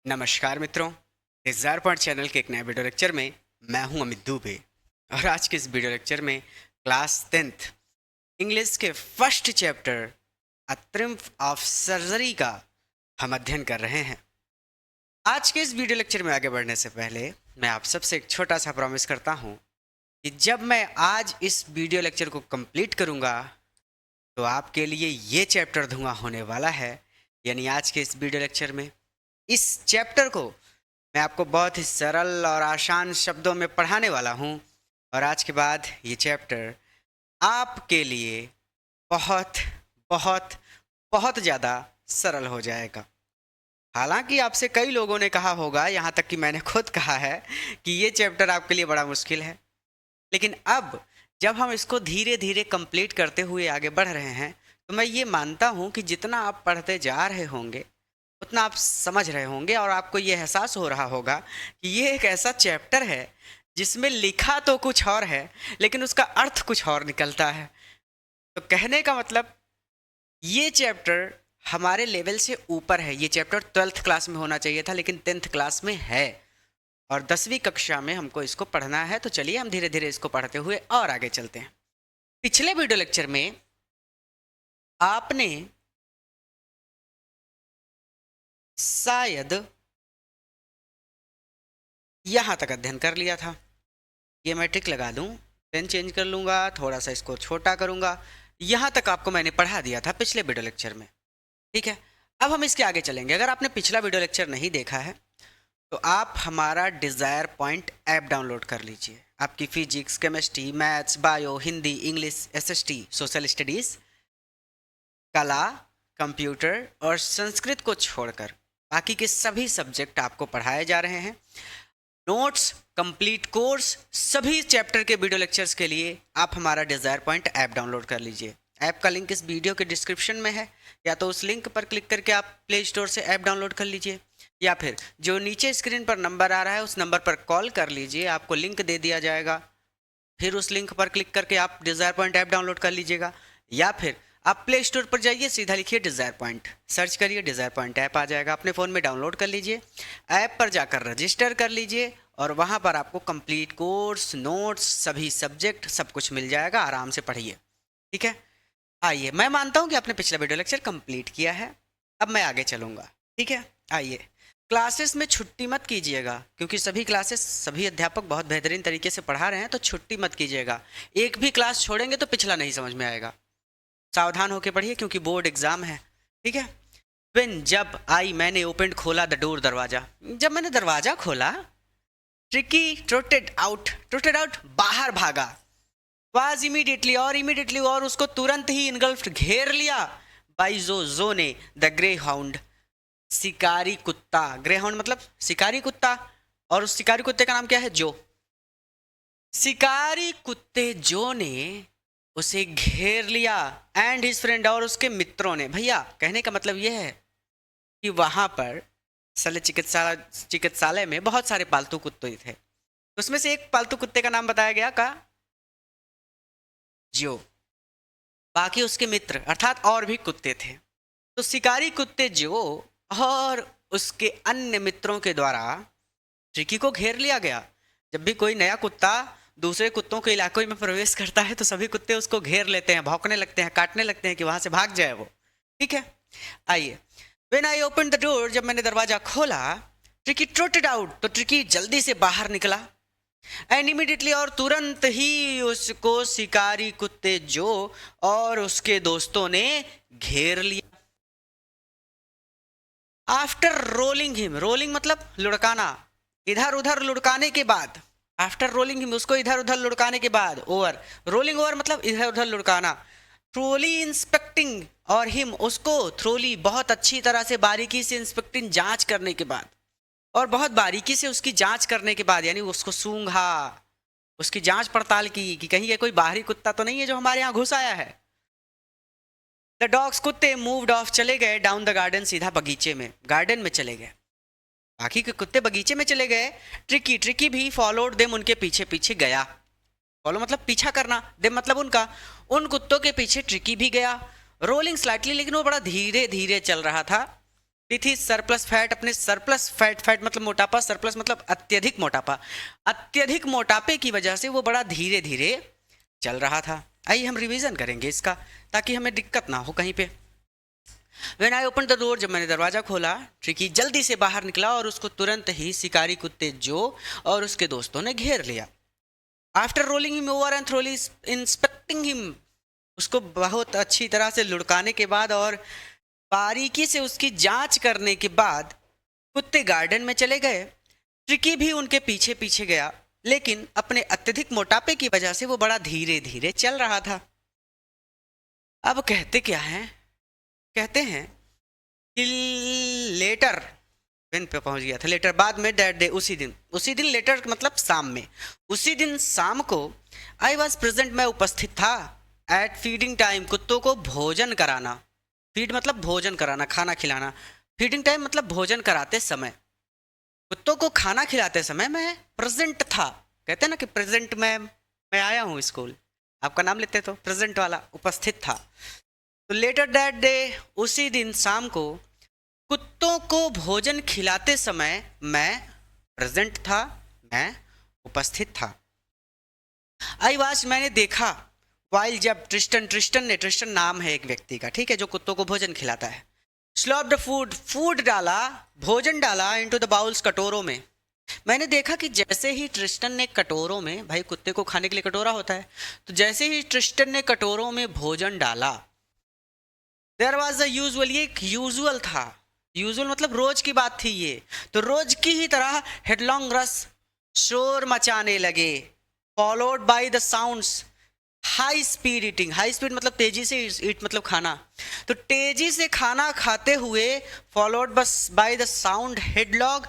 नमस्कार मित्रों। Desire point channel के एक नए वीडियो लेक्चर में मैं हूं अमित दुबे। और आज के इस वीडियो लेक्चर में क्लास 10th इंग्लिश के first chapter a triumph of surgery का हम अध्ययन कर रहे हैं। आज के इस वीडियो लेक्चर में आगे बढ़ने से पहले मैं आप सबसे एक छोटा सा प्रॉमिस करता हूं कि जब मैं आज इस वीडियो लेक्चर को कंप्लीट करूंगा तो आपके लिए ये चैप्टर धुआं होने वाला है। यानी आज के इस वीडियो लेक्चर में इस चैप्टर को मैं आपको बहुत ही सरल और आसान शब्दों में पढ़ाने वाला हूँ। और आज के बाद ये चैप्टर आपके लिए बहुत बहुत बहुत ज़्यादा सरल हो जाएगा। हालांकि आपसे कई लोगों ने कहा होगा, यहाँ तक कि मैंने खुद कहा है कि ये चैप्टर आपके लिए बड़ा मुश्किल है। लेकिन अब जब हम इसको धीरे धीरे कंप्लीट करते हुए आगे बढ़ रहे हैं तो मैं ये मानता हूँ कि जितना आप पढ़ते जा रहे होंगे उतना आप समझ रहे होंगे और आपको ये एहसास हो रहा होगा कि ये एक ऐसा चैप्टर है जिसमें लिखा तो कुछ और है लेकिन उसका अर्थ कुछ और निकलता है। तो कहने का मतलब ये चैप्टर हमारे लेवल से ऊपर है। ये चैप्टर 12th क्लास में होना चाहिए था लेकिन 10th क्लास में है और 10वीं कक्षा में हमको इसको पढ़ना है। तो चलिए हम धीरे धीरे इसको पढ़ते हुए और आगे चलते हैं। पिछले वीडियो लेक्चर में आपने शायद यहाँ तक अध्ययन कर लिया था। ये मैं टिक लगा दूँ, पेन चेंज कर लूँगा, थोड़ा सा इसको छोटा करूँगा। यहाँ तक आपको मैंने पढ़ा दिया था पिछले वीडियो लेक्चर में, ठीक है। अब हम इसके आगे चलेंगे। अगर आपने पिछला वीडियो लेक्चर नहीं देखा है तो आप हमारा डिज़ायर पॉइंट ऐप डाउनलोड कर लीजिए। आपकी physics, chemistry, maths, bio, Hindi, English, SST, social studies, कला, कंप्यूटर और संस्कृत को छोड़कर बाकी के सभी सब्जेक्ट आपको पढ़ाए जा रहे हैं। नोट्स, कंप्लीट कोर्स, सभी चैप्टर के वीडियो लेक्चर्स के लिए आप हमारा डिज़ायर पॉइंट ऐप डाउनलोड कर लीजिए। ऐप का लिंक इस वीडियो के डिस्क्रिप्शन में है, या तो उस लिंक पर क्लिक करके आप प्ले स्टोर से ऐप डाउनलोड कर लीजिए, या फिर जो नीचे स्क्रीन पर नंबर आ रहा है उस नंबर पर कॉल कर लीजिए, आपको लिंक दे दिया जाएगा। फिर उस लिंक पर क्लिक करके आप डिज़ायर पॉइंट ऐप डाउनलोड कर लीजिएगा, या फिर आप प्ले स्टोर पर जाइए, सीधा लिखिए डिज़ायर पॉइंट, सर्च करिए, डिज़ायर पॉइंट ऐप आ जाएगा। अपने फ़ोन में डाउनलोड कर लीजिए, ऐप पर जाकर रजिस्टर कर लीजिए और वहाँ पर आपको कंप्लीट कोर्स, नोट्स, सभी सब्जेक्ट सब कुछ मिल जाएगा। आराम से पढ़िए, ठीक है। आइए, मैं मानता हूँ कि आपने पिछला वीडियो लेक्चर कंप्लीट किया है। अब मैं आगे चलूँगा, ठीक है। आइए, क्लासेस में छुट्टी मत कीजिएगा क्योंकि सभी क्लासेस, सभी अध्यापक बहुत बेहतरीन तरीके से पढ़ा रहे हैं, तो छुट्टी मत कीजिएगा। एक भी क्लास छोड़ेंगे तो पिछला नहीं समझ में आएगा। सावधान होकर पढ़िए क्योंकि बोर्ड एग्जाम है, ठीक है। व्हेन, जब, आई, मैंने, ओपन, खोला, द डोर, दरवाजा। जब मैंने दरवाजा खोला, ट्रिकी ट्रोटेड आउट, बाहर भागा। वाज इमीडिएटली, और उसको तुरंत ही इनगल्फ्ड, घेर लिया। बाई जो ने, द ग्रे हाउंड, शिकारी कुत्ता। ग्रे हाउंड मतलब शिकारी कुत्ता, और उस शिकारी कुत्ते का नाम क्या है? जो। शिकारी कुत्ते जो ने उसे घेर लिया। एंड हिज फ्रेंड, और उसके मित्रों ने। भैया, कहने का मतलब यह है कि वहां पर शल्य चिकित्सालय में बहुत सारे पालतू कुत्ते थे। उसमें से एक पालतू कुत्ते का नाम बताया गया का जो। बाकी उसके मित्र अर्थात और भी कुत्ते थे। तो शिकारी कुत्ते जो और उसके अन्य मित्रों के द्वारा ट्रिकी को घेर लिया गया। जब भी कोई नया कुत्ता दूसरे कुत्तों के इलाके में प्रवेश करता है तो सभी कुत्ते उसको घेर लेते हैं, भौंकने लगते हैं, काटने लगते हैं कि वहां से भाग जाए वो, ठीक है। आइए, when I open the door, जब मैंने दरवाजा खोला, ट्रिकी ट्रोटेड आउट, तो ट्रिकी जल्दी से बाहर निकला। एंड इमीडिएटली, और तुरंत ही उसको शिकारी कुत्ते जो और उसके दोस्तों ने घेर लिया। आफ्टर रोलिंग हिम, रोलिंग मतलब लुढ़काना, इधर उधर लुढ़काने के बाद। आफ्टर रोलिंग हिम, उसको इधर उधर लुढ़काने के बाद। ओवर, रोलिंग ओवर मतलब इधर उधर लुढ़काना। थ्रोली इंस्पेक्टिंग, और हिम, उसको, थ्रोली बहुत अच्छी तरह से बारीकी से इंस्पेक्टिंग, जांच करने के बाद, और बहुत बारीकी से उसकी जांच करने के बाद, यानी उसको सूंघा, उसकी जांच पड़ताल की कि कहीं ये कोई बाहरी कुत्ता तो नहीं है जो हमारे यहाँ घुस आया है। द डॉग्स, कुत्ते, मूव्ड ऑफ, चले गए, डाउन द गार्डन, सीधा बगीचे में, गार्डन में चले गए। बाकी के कुत्ते बगीचे में चले गए। ट्रिकी भी फॉलोड देम, उनके पीछे पीछे गया। फॉलो मतलब पीछा करना, देम मतलब उनका, उन कुत्तों के पीछे ट्रिकी भी गया। रोलिंग स्लाइटली, लेकिन वो बड़ा धीरे धीरे चल रहा था। थी सरप्लस फैट, अपने सरप्लस फैट, फैट मतलब मोटापा, सरप्लस मतलब अत्यधिक मोटापा, अत्यधिक मोटापे की वजह से वो बड़ा धीरे धीरे चल रहा था। आइए हम रिवीजन करेंगे इसका, ताकि हमें दिक्कत ना हो कहीं पे। When I open the door, जब मैंने दरवाजा खोला, ट्रिकी जल्दी से बाहर निकला और उसको तुरंत ही शिकारी कुत्ते जो और उसके दोस्तों ने घेर लिया। After rolling him over and thoroughly inspecting him, उसको बहुत अच्छी तरह से लुढ़काने के बाद और बारीकी से उसकी जांच करने के बाद कुत्ते गार्डन में चले गए। ट्रिकी भी उनके पीछे पीछे गया, लेकिन अपने अत्यधिक मोटापे की वजह से वो बड़ा धीरे धीरे चल रहा था। अब कहते क्या हैं, कहते हैं कि लेटर, पेन पे पहुंच गया था, लेटर बाद में, दैट डे, उसी दिन, लेटर मतलब शाम में, उसी दिन शाम को, आई वॉज प्रेजेंट, मैं उपस्थित था, एट फीडिंग टाइम, कुत्तों को भोजन कराना, फीड मतलब भोजन कराना, खाना खिलाना, फीडिंग टाइम मतलब भोजन कराते समय, कुत्तों को खाना खिलाते समय मैं प्रेजेंट था। कहते हैं ना कि प्रेजेंट में मैं आया हूँ स्कूल, आपका नाम लेते तो प्रेजेंट वाला, उपस्थित था। तो लेटर दैट डे, उसी दिन शाम को, कुत्तों को भोजन खिलाते समय मैं प्रेजेंट था, मैं उपस्थित था। आई वॉच, मैंने देखा, वाइल, जब ट्रिस्टन नाम है एक व्यक्ति का, ठीक है, जो कुत्तों को भोजन खिलाता है। स्लॉप द फूड, फूड डाला, भोजन डाला, इनटू द बाउल्स, कटोरों में। मैंने देखा कि जैसे ही ट्रिस्टन ने कटोरों में, भाई कुत्ते को खाने के लिए कटोरा होता है, तो जैसे ही ट्रिस्टन ने कटोरों में भोजन डाला, देयर वाज अ यूजुअल, ये एक यूजुअल था, यूजुअल मतलब रोज की बात थी ये, तो रोज की ही तरह हेडलॉन्ग रस, शोर मचाने लगे, followed by the sounds, high speed eating, high speed मतलब तेजी से ईट मतलब खाना, तो तेजी से खाना खाते हुए, फॉलोड बस बाय द साउंड हेडलॉग,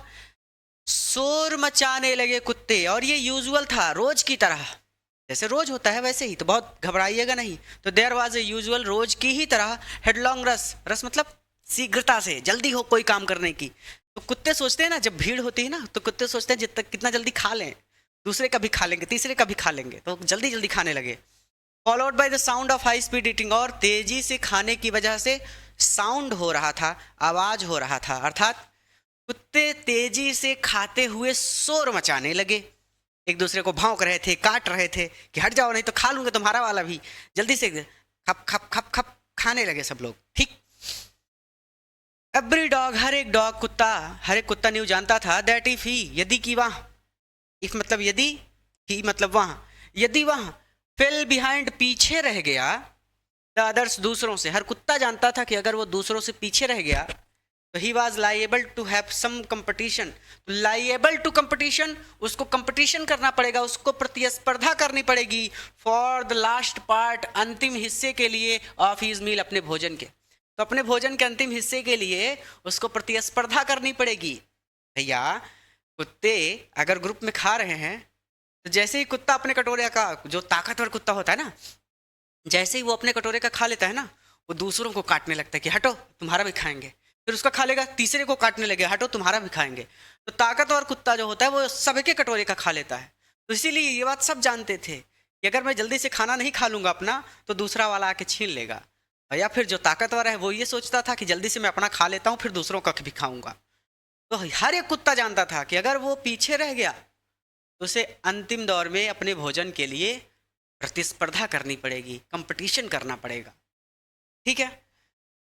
शोर मचाने लगे कुत्ते। और ये यूजुअल था, रोज की तरह, जैसे रोज होता है वैसे ही, तो बहुत घबराइएगा नहीं। तो देयर वाज ए यूजुअल, रोज की ही तरह, हेडलॉन्ग रस, रस मतलब शीघ्रता से, जल्दी हो कोई काम करने की। तो कुत्ते सोचते हैं ना, जब भीड़ होती है ना, तो कुत्ते सोचते हैं जितना कितना जल्दी खा लें, दूसरे का भी खा लेंगे, तीसरे का भी खा लेंगे, तो जल्दी जल्दी खाने लगे। Followed by the sound of high speed eating, और तेजी से खाने की वजह से साउंड हो रहा था, आवाज हो रहा था, अर्थात कुत्ते तेजी से खाते हुए शोर मचाने लगे, एक दूसरे को भौंक रहे थे, काट रहे थे कि हट जाओ नहीं तो खा लूंगे तुम्हारा वाला भी, जल्दी से खप खप खप खप खाने लगे सब लोग, ठीक। एवरी डॉग, हर एक डॉग, कुत्ता, हर एक कुत्ता न्यू जानता था, दैट इफ ही, यदि की वहां, इफ मतलब यदि, ही मतलब वहां, यदि वहां, फेल बिहाइंड, पीछे रह गया, द अदर्स, दूसरों से, हर कुत्ता जानता था कि अगर वो दूसरों से पीछे रह गया, तो he was liable to have some competition, liable to competition, उसको कंपटीशन करना पड़ेगा, उसको प्रतिस्पर्धा करनी पड़ेगी, फॉर द लास्ट पार्ट, अंतिम हिस्से के लिए, ऑफ हिज मील, अपने भोजन के, तो अपने भोजन के अंतिम हिस्से के लिए उसको प्रतिस्पर्धा करनी पड़ेगी। भैया कुत्ते अगर ग्रुप में खा रहे हैं, तो जैसे ही कुत्ता अपने कटोरे का, जो ताकतवर कुत्ता होता है ना, जैसे ही वो अपने कटोरे का खा लेता है ना, वो दूसरों को काटने लगता है कि हटो तुम्हारा भी खाएंगे, फिर उसका खा लेगा, तीसरे को काटने लगे, हटो तुम्हारा भी खाएंगे। तो ताकतवर कुत्ता जो होता है वो सबके कटोरे का खा लेता है। तो इसीलिए ये बात सब जानते थे कि अगर मैं जल्दी से खाना नहीं खा लूंगा अपना, तो दूसरा वाला आके छीन लेगा। या फिर जो ताकतवर है वो ये सोचता था कि जल्दी से मैं अपना खा लेता हूँ, फिर दूसरों का भी खाऊंगा। तो हर एक कुत्ता जानता था कि अगर वो पीछे रह गया, तो उसे अंतिम दौर में अपने भोजन के लिए प्रतिस्पर्धा करनी पड़ेगी, कंपटीशन करना पड़ेगा, ठीक है।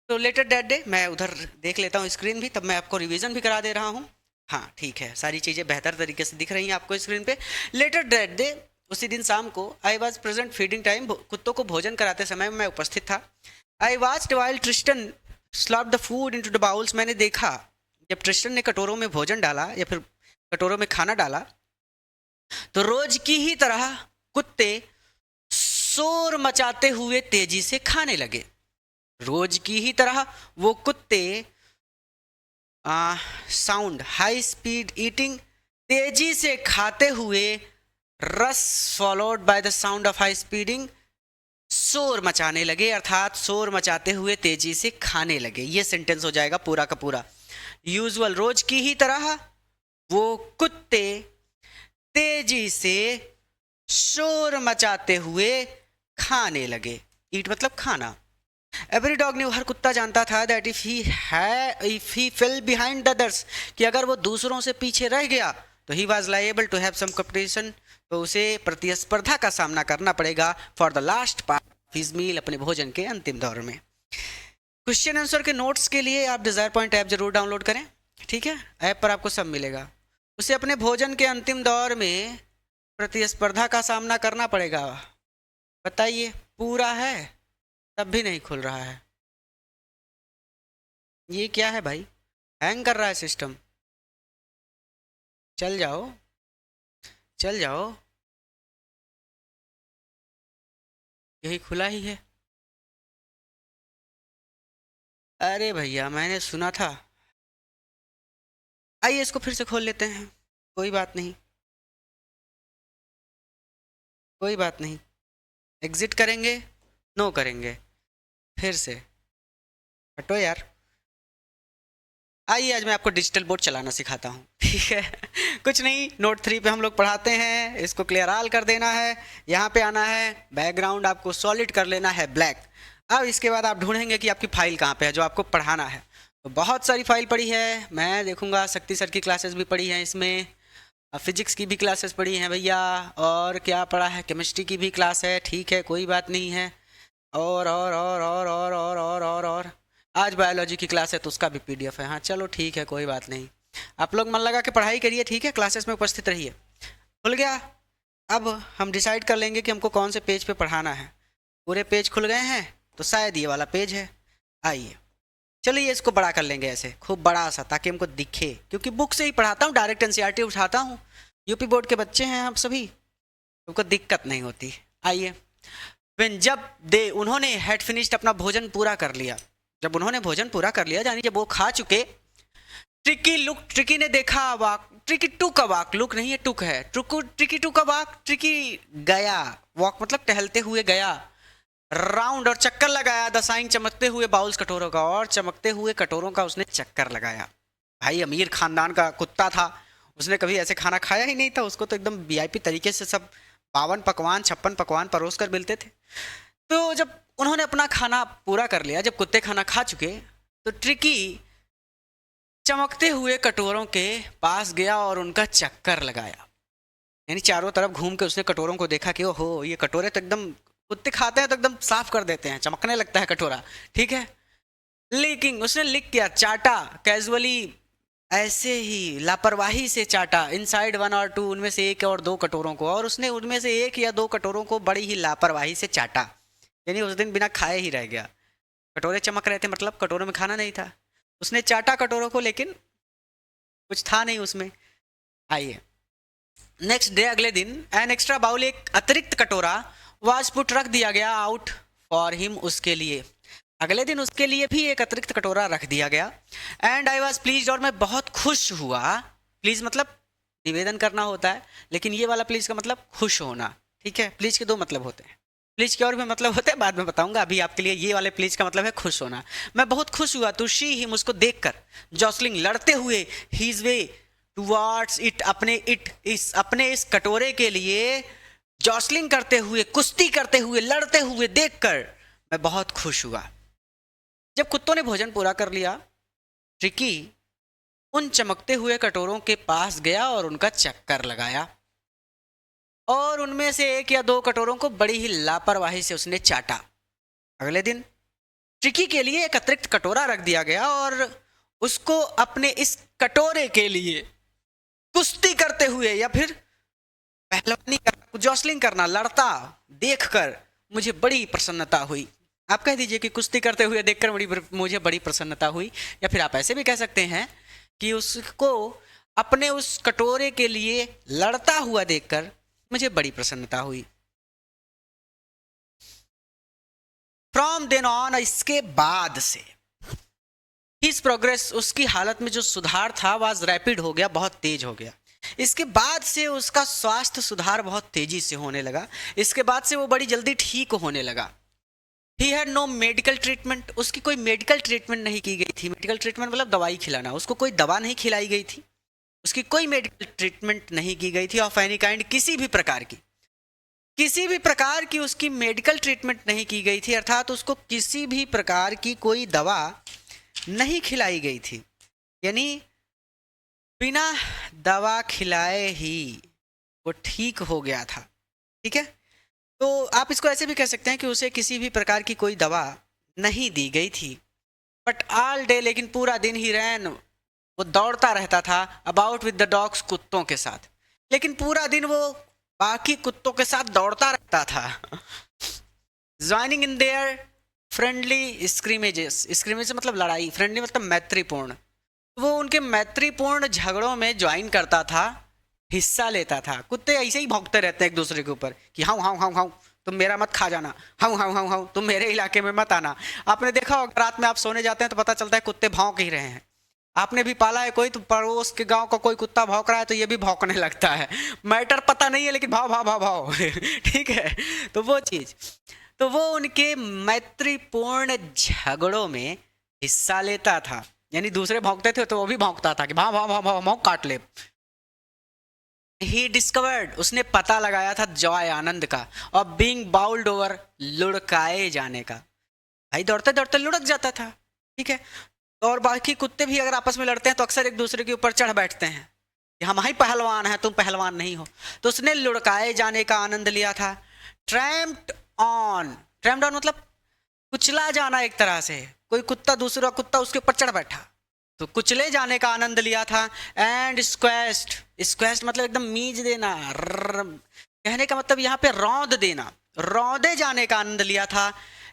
तो लेटर दैट डे, मैं उधर देख लेता हूँ स्क्रीन भी, तब मैं आपको रिवीजन भी करा दे रहा हूँ। हाँ ठीक है, सारी चीज़ें बेहतर तरीके से दिख रही हैं आपको स्क्रीन पे। लेटर दैट डे, उसी दिन शाम को, I was present feeding time, कुत्तों को भोजन कराते समय मैं उपस्थित था। I watched while Tristan slope the food into the bowls, मैंने देखा जब ट्रिस्टन ने कटोरों में भोजन डाला या फिर कटोरों में खाना डाला, तो रोज की ही तरह कुत्ते शोर मचाते हुए तेजी से खाने लगे। रोज की ही तरह वो कुत्ते साउंड, हाई स्पीड ईटिंग, तेजी से खाते हुए, रस followed by the sound of high speeding, शोर मचाने लगे, अर्थात शोर मचाते हुए तेजी से खाने लगे। ये सेंटेंस हो जाएगा पूरा का पूरा। यूजुअल, रोज की ही तरह वो कुत्ते तेजी से शोर मचाते हुए खाने लगे। ईट मतलब खाना, एवरी डॉग न्यू, हर कुत्ता जानता था that if he fell behind the others, कि अगर वो दूसरों से पीछे रह गया तो he was liable to have some competition, तो उसे प्रतिस्पर्धा का सामना करना पड़ेगा for the last part of his meal, अपने भोजन के अंतिम दौर में। क्वेश्चन आंसर के नोट्स के लिए आप डिजायर पॉइंट ऐप जरूर डाउनलोड करें, ठीक है, ऐप पर आपको सब मिलेगा। उसे अपने भोजन के अंतिम दौर में प्रतिस्पर्धा का सामना करना पड़ेगा। बताइए, पूरा है तब भी नहीं खुल रहा है, ये क्या है भाई? हैंग कर रहा है सिस्टम। चल जाओ, चल जाओ, यही खुला ही है। अरे भैया मैंने सुना था। आइए इसको फिर से खोल लेते हैं, कोई बात नहीं, कोई बात नहीं। एग्जिट करेंगे, नो करेंगे, फिर से हटो यार। आइए आज मैं आपको डिजिटल बोर्ड चलाना सिखाता हूँ, ठीक है। कुछ नहीं, नोट 3 पे हम लोग पढ़ाते हैं, इसको क्लियर ऑल कर देना है। यहाँ पे आना है, बैकग्राउंड आपको सॉलिड कर लेना है ब्लैक। अब इसके बाद आप ढूंढेंगे कि आपकी फाइल कहाँ पे है जो आपको पढ़ाना है। तो बहुत सारी फाइल पड़ी है, मैं देखूंगा शक्ति सर की क्लासेस भी पढ़ी हैं इसमें, फिजिक्स की भी क्लासेस पढ़ी हैं भैया, और क्या पढ़ा है, केमिस्ट्री की भी क्लास है, ठीक है कोई बात नहीं है, और आज बायोलॉजी की क्लास है तो उसका भी पीडीएफ है। हाँ चलो ठीक है, कोई बात नहीं, आप लोग मन लगा के पढ़ाई करिए, ठीक है, क्लासेस में उपस्थित रहिए। खुल गया? अब हम डिसाइड कर लेंगे कि हमको कौन से पेज पे पढ़ाना है। पूरे पेज खुल गए हैं तो शायद ये वाला पेज है। आइए चलिए इसको बड़ा कर लेंगे, ऐसे खूब बड़ा सा, ताकि हमको दिखे, क्योंकि बुक से ही पढ़ाता हूँ, डायरेक्ट एनसीईआरटी उठाता हूँ, यूपी बोर्ड के बच्चे हैं आप सभी, हमको दिक्कत नहीं होती। आइए, जब उन्होंने हैड फिनिश्ड, अपना भोजन पूरा कर लिया, जब उन्होंने भोजन पूरा कर लिया, यानी जब वो खा चुके, ट्रिकी ने देखा अवाक, ट्रिकी टुक अवाक, लुक नहीं है टुक है, ट्रिकी टुक अवाक, ट्रिकी गया, वॉक मतलब टहलते हुए गया, राउंड और चक्कर लगाया, दसाइन चमकते हुए बाउल्स कटोरों का, और चमकते हुए कटोरों का उसने चक्कर लगाया। भाई अमीर खानदान का कुत्ता था, उसने कभी ऐसे खाना खाया ही नहीं था, उसको तो एकदम वीआईपी तरीके से सब 52 पकवान 56 पकवान परोस कर मिलते थे। तो जब उन्होंने अपना खाना पूरा कर लिया, जब कुत्ते खाना खा चुके, तो ट्रिकी चमकते हुए कटोरों के पास गया और उनका चक्कर लगाया, यानी चारों तरफ घूम के उसने कटोरों को देखा कि ओहो, ये कटोरे तो एकदम, कुत्ते खाते हैं तो एकदम साफ कर देते हैं, चमकने लगता है कटोरा, ठीक है। लेकिन उसने लिख किया, चाटा कैजुअली, ऐसे ही लापरवाही से चाटा, इनसाइड 1 और 2, उनमें से 1 और 2 कटोरों को, और उसने उनमें से 1 या 2 कटोरों को बड़ी ही लापरवाही से चाटा, यानी उस दिन बिना खाए ही रह गया। कटोरे चमक रहे थे, मतलब कटोरों में खाना नहीं था, उसने चाटा कटोरों को, लेकिन कुछ था नहीं उसमें। आइए नेक्स्ट डे, अगले दिन, एन एक्स्ट्रा बाउल, एक अतिरिक्त कटोरा, वाज पुट, रख दिया गया, आउट फॉर हिम, उसके लिए, अगले दिन उसके लिए भी एक अतिरिक्त कटोरा रख दिया गया। एंड आई वॉज प्लीज, और मैं बहुत खुश हुआ, प्लीज मतलब निवेदन करना होता है, लेकिन ये वाला प्लीज का मतलब खुश होना, ठीक है। प्लीज के 2 मतलब होते हैं, प्लीज के और भी मतलब होते हैं, बाद में बताऊंगा, अभी आपके लिए ये वाले प्लीज का मतलब है खुश होना। मैं बहुत खुश हुआ टू सी हिम, उसको देखकर, जॉसलिंग, लड़ते हुए, हिज वे टुवर्ड्स इट, अपने इस कटोरे के लिए जॉसलिंग करते हुए, कुश्ती करते हुए, लड़ते हुए देखकर मैं बहुत खुश हुआ। जब कुत्तों ने भोजन पूरा कर लिया, ट्रिकी उन चमकते हुए कटोरों के पास गया और उनका चक्कर लगाया, और उनमें से 1 या 2 कटोरों को बड़ी ही लापरवाही से उसने चाटा। अगले दिन ट्रिकी के लिए एक अतिरिक्त कटोरा रख दिया गया, और उसको अपने इस कटोरे के लिए कुश्ती करते हुए, या फिर पहलवानी करना, जॉसलिंग करना, लड़ता देखकर मुझे बड़ी प्रसन्नता हुई। आप कह दीजिए कि कुश्ती करते हुए देखकर मुझे बड़ी प्रसन्नता हुई, या फिर आप ऐसे भी कह सकते हैं कि उसको अपने उस कटोरे के लिए लड़ता हुआ देखकर मुझे बड़ी प्रसन्नता हुई। फ्रॉम देन ऑन, इसके बाद से, हिज प्रोग्रेस, उसकी हालत में जो सुधार था, वाज रैपिड, हो गया, बहुत तेज हो गया। इसके बाद से उसका स्वास्थ्य सुधार बहुत तेजी से होने लगा, इसके बाद से वो बड़ी जल्दी ठीक होने लगा। He had no medical treatment, उसकी कोई मेडिकल ट्रीटमेंट नहीं की गई थी, मेडिकल ट्रीटमेंट मतलब दवाई खिलाना, उसको कोई दवा नहीं खिलाई गई थी, उसकी कोई मेडिकल ट्रीटमेंट नहीं की गई थी, ऑफ एनी काइंड, किसी भी प्रकार की, किसी भी प्रकार की उसकी मेडिकल ट्रीटमेंट नहीं की गई थी, अर्थात उसको किसी भी प्रकार की कोई दवा नहीं खिलाई गई थी, यानी बिना दवा खिलाए ही वो ठीक हो गया था। ठीक है, तो आप इसको ऐसे भी कह सकते हैं कि उसे किसी भी प्रकार की कोई दवा नहीं दी गई थी, बट ऑल डे, लेकिन पूरा दिन ही रैन, वो दौड़ता रहता था अबाउट विद द डॉग्स, कुत्तों के साथ, लेकिन पूरा दिन वो बाकी कुत्तों के साथ दौड़ता रहता था। Joining in their friendly scrimmages, scrimmage मतलब लड़ाई, फ्रेंडली मतलब मैत्रीपूर्ण, वो उनके मैत्रीपूर्ण झगड़ों में ज्वाइन करता था, हिस्सा लेता था। कुत्ते ऐसे ही भौंकते रहते हैं एक दूसरे के ऊपर कि हाउ हाउ हाउ हाउ तुम मेरा मत खा जाना, हाउ हाउ हाउ हाउ तुम मेरे इलाके में मत आना। आपने देखा होगा रात में आप सोने जाते हैं तो पता चलता है कुत्ते भौंक ही रहे हैं। आपने भी पाला है कोई, तो पड़ोस के गांव का कोई कुत्ता भौंक रहा है तो ये भी भौंकने लगता है, मैटर पता नहीं है लेकिन भाव भाव भाव भाव ठीक है, तो वो चीज, तो वो उनके मैत्रीपूर्ण झगड़ों में हिस्सा लेता था, यानी दूसरे भौंकते थे तो वो भी भौंकता था कि भाव भाव भाव भाव भाव काट ले। ही डिस्कवर्ड, उसने पता लगाया था जॉय, आनंद का, और बीइंग बाउल्ड ओवर, लुढ़काए जाने का। भाई दौड़ते दौड़ते लुढ़क जाता था। ठीक है, और बाकी कुत्ते भी अगर आपस में लड़ते हैं तो अक्सर एक दूसरे के ऊपर चढ़ बैठते हैं कि हम ही पहलवान हैं, तुम पहलवान नहीं हो। तो उसने लुढ़काए जाने का आनंद लिया था। ट्रैम्प्ड ऑन, ट्रैम्प्ड ऑन मतलब कुचला जाना, एक तरह से कोई कुत्ता दूसरा कुत्ता उसके ऊपर चढ़ बैठा तो कुचले जाने का आनंद लिया था। एंड स्क्वेस्ट, स्क्वेस्ट मतलब एकदम मीज देना, कहने का मतलब यहाँ पे रौंद देना, रौंदे जाने का आनंद लिया था।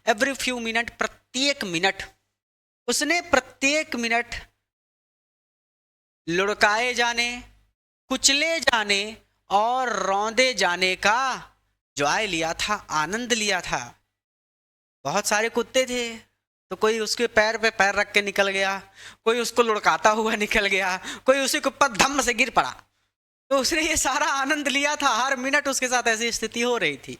एवरी फ्यू मिनट, प्रत्येक मिनट, उसने प्रत्येक मिनट लुढ़काए जाने, कुचले जाने और रौंदे जाने का जॉय लिया था, आनंद लिया था। बहुत सारे कुत्ते थे तो कोई उसके पैर पे पैर रख के निकल गया, कोई उसको लुढ़काता हुआ निकल गया, कोई उसी के ऊपर धम्म से गिर पड़ा, तो उसने ये सारा आनंद लिया था। हर मिनट उसके साथ ऐसी स्थिति हो रही थी।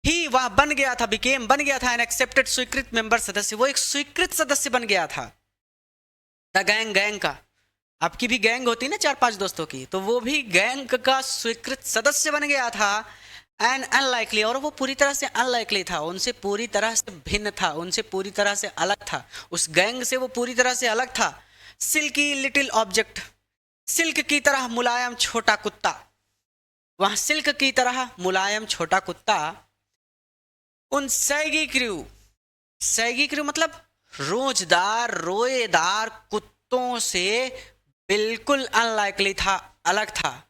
ही वह बन गया था, बिकेम बन गया था एन एक्सेप्टेड, स्वीकृत मेंबर, सदस्य, वो एक स्वीकृत सदस्य बन गया था। द गैंग, गैंग का, आपकी भी गैंग होती ना 4-5 दोस्तों की, तो वो भी गैंग का स्वीकृत सदस्य बन गया था। एंड अनलाइकली, और वो पूरी तरह से अनलाइकली था, उनसे पूरी तरह से भिन्न था, उनसे पूरी तरह से अलग था, उस गैंग से वो पूरी तरह से अलग था। सिल्की लिटिल ऑब्जेक्ट, सिल्क की तरह मुलायम छोटा कुत्ता, वहां सिल्क की तरह मुलायम छोटा कुत्ता। उन सैगी क्रू, सैगी क्रू मतलब रोजदार रोएदार कुत्तों से बिल्कुल अनलाइकली था, अलग था,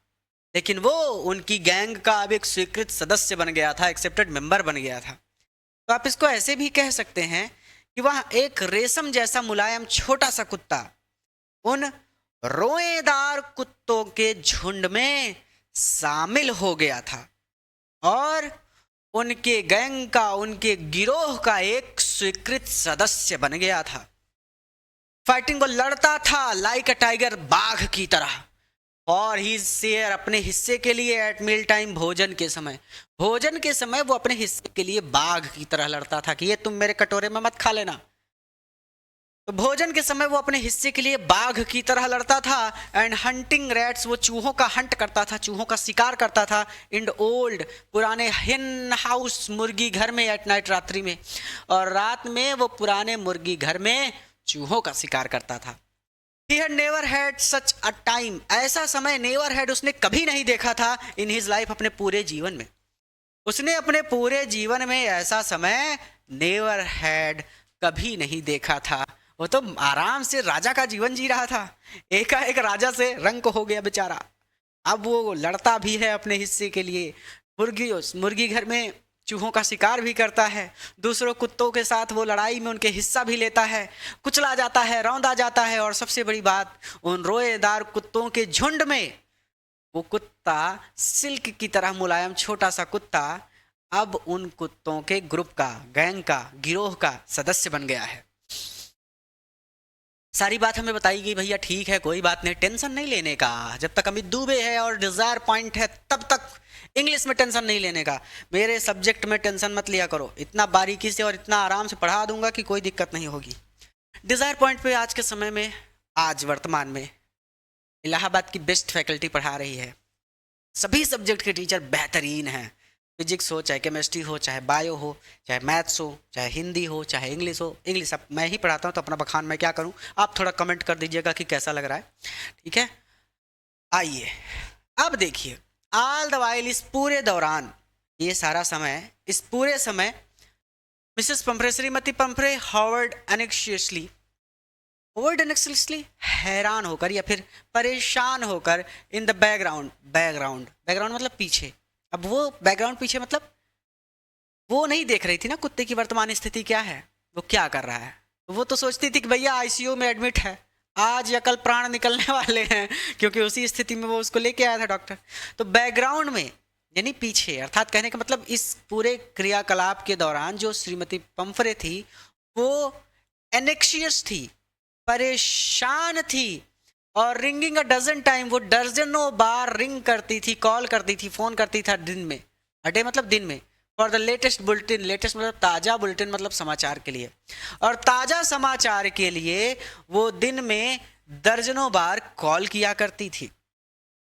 लेकिन वो उनकी गैंग का अब एक स्वीकृत सदस्य बन गया था, एक्सेप्टेड मेंबर बन गया था। तो आप इसको ऐसे भी कह सकते हैं कि वह एक रेशम जैसा मुलायम छोटा सा कुत्ता उन रोएदार कुत्तों के झुंड में शामिल हो गया था और उनके गैंग का, उनके गिरोह का एक स्वीकृत सदस्य बन गया था। फाइटिंग को लड़ता था लाइक अ टाइगर, बाघ की तरह, और ही शेयर, अपने हिस्से के लिए, एट मील टाइम, भोजन के समय, भोजन के समय वो अपने हिस्से के लिए बाघ की तरह लड़ता था कि ये तुम मेरे कटोरे में मत खा लेना। तो भोजन के समय वो अपने हिस्से के लिए बाघ की तरह लड़ता था। एंड हंटिंग रैट्स, वो चूहों का हंट करता था, चूहों का शिकार करता था। इन ओल्ड, पुराने हेन हाउस, मुर्गी घर में, एट नाइट, रात्रि में, और रात में वो पुराने मुर्गी घर में चूहों का शिकार करता था। He had never had such a time, ऐसा समय never had, उसने कभी नहीं देखा था in his life, अपने पूरे जीवन में, उसने अपने पूरे जीवन में ऐसा समय never had, कभी नहीं देखा था। वो तो आराम से राजा का जीवन जी रहा था, एकाएक राजा से रंक हो गया बेचारा। अब वो लड़ता भी है अपने हिस्से के लिए, मुर्गी घर में चूहों का शिकार भी करता है, दूसरों कुत्तों के साथ वो लड़ाई में उनके हिस्सा भी लेता है, कुचला जाता है, रौंदा जाता है, और सबसे बड़ी बात, उन रोएदार कुत्तों के झुंड में वो कुत्ता, सिल्क की तरह मुलायम छोटा सा कुत्ता, अब उन कुत्तों के ग्रुप का, गैंग का, गिरोह का सदस्य बन गया है। सारी बात हमें बताई गई, भैया ठीक है, कोई बात नहीं, टेंशन नहीं लेने का, जब तक अमित दुबे है और डिजायर पॉइंट है तब तक इंग्लिश में टेंशन नहीं लेने का। मेरे सब्जेक्ट में टेंशन मत लिया करो, इतना बारीकी से और इतना आराम से पढ़ा दूंगा कि कोई दिक्कत नहीं होगी। डिजायर पॉइंट पे आज के समय में, आज वर्तमान में इलाहाबाद की बेस्ट फैकल्टी पढ़ा रही है, सभी सब्जेक्ट के टीचर बेहतरीन हैं। फिजिक्स हो, चाहे केमिस्ट्री हो, चाहे बायो हो, चाहे मैथ्स हो, चाहे हिंदी हो, चाहे इंग्लिश हो। इंग्लिश अब मैं ही पढ़ाता हूँ तो अपना बखान मैं क्या करूँ, आप थोड़ा कमेंट कर दीजिएगा कि कैसा लग रहा है, ठीक है। आइए अब देखिए, ऑल द वाइल, इस पूरे दौरान, ये सारा समय, इस पूरे समय मिसेस पंफ्रे, श्रीमती पंफ्रे, हॉवर्ड एनेक्शियसली, हैरान होकर या फिर परेशान होकर, इन द बैकग्राउंड, बैकग्राउंड मतलब पीछे। अब वो बैकग्राउंड पीछे मतलब वो नहीं देख रही थी ना कुत्ते की वर्तमान स्थिति क्या है, वो क्या कर रहा है। वो तो सोचती थी कि भैया आईसीयू में एडमिट है, आज या कल प्राण निकलने वाले हैं, क्योंकि उसी स्थिति में वो उसको लेके आया था डॉक्टर। तो बैकग्राउंड में यानी पीछे, अर्थात कहने का मतलब इस पूरे क्रियाकलाप के दौरान जो श्रीमती पंफरे थी वो एनेक्शियस थी, परेशान थी, और रिंगिंग अ डजन टाइम, वो दर्जनों बार रिंग करती थी, कॉल करती थी, फोन करती था दिन में, अडे मतलब दिन में, for the latest bulletin, latest मतलब ताज़ा बुलेटिन मतलब समाचार के लिए, और ताज़ा समाचार के लिए वो दिन में दर्जनों बार कॉल किया करती थी।